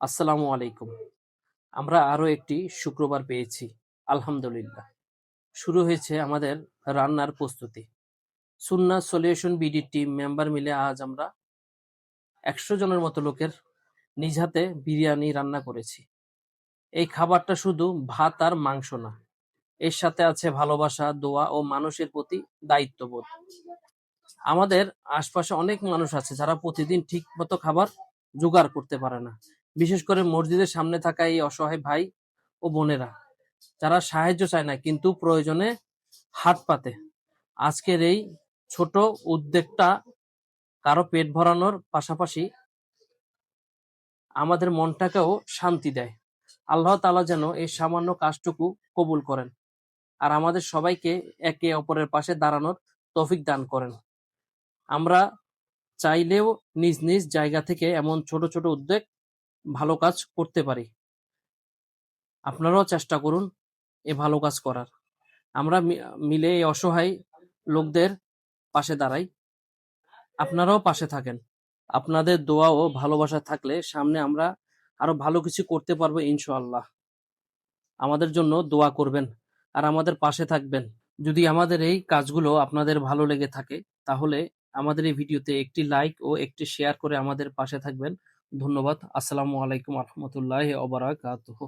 আসসালামু আলাইকুম। আমরা আরো একটি শুক্রবার পেয়েছি। আলহামদুলিল্লাহ। শুরু হয়েছে আমাদের রান্নার প্রস্তুতি। সুন্নাহ সলিউশন বিডি টিম মেম্বার মিলে আজ আমরা ১০০ জনের মতো লোকের নিজ হাতে বিরিয়ানি রান্না করেছি। এই খাবারটা শুধু ভাত আর মাংস না। এর সাথে আছে ভালোবাসা, দোয়া ও মানুষের প্রতি দায়িত্ববোধ। আমাদের আশপাশে অনেক মানুষ আছে যারা প্রতিদিন ঠিকমতো খাবার জোগাড় করতে পারে না। বিশেষ করে মসজিদের সামনে থাকা এই অসহায় ভাই ও বোনেরা, যারা সাহায্য চায় না কিন্তু প্রয়োজনে হাত পাতে। আজকের এই ছোট উদ্যোগটা কারো পেট ভরানোর পাশাপাশি আমাদের মনটাকেও শান্তি দেয়। আল্লাহ তাআলা যেন এই সামান্য কাজটুকু কবুল করেন আর আমাদের সবাইকে একে অপরের পাশে দাঁড়ানোর তৌফিক দান করেন। আমরা চাইলেও নিজ নিজ জায়গা থেকে এমন ছোট ছোট উদ্যোগ ভালো কাজ করতে পারি। আপনারাও চেষ্টা করুন এ ভালো কাজ করার। আমরা মিলে এই অসহায় লোকদের পাশে দাঁড়াই। আপনারাও পাশে থাকেন। আপনাদের দোয়া ও ভালোবাসা থাকলে সামনে আমরা আরো ভালো কিছু করতে পারবো ইনশাআল্লাহ। আমাদের জন্য দোয়া করবেন আর আমাদের পাশে থাকবেন। যদি আমাদের এই কাজগুলো আপনাদের ভালো লেগে থাকে তাহলে আমাদের এই ভিডিওতে একটি লাইক ও একটি শেয়ার করে আমাদের পাশে থাকবেন। ধন্যবাদ। আসসালামু আলাইকুম ওয়া রাহমাতুল্লাহি ওয়া বারাকাতুহু।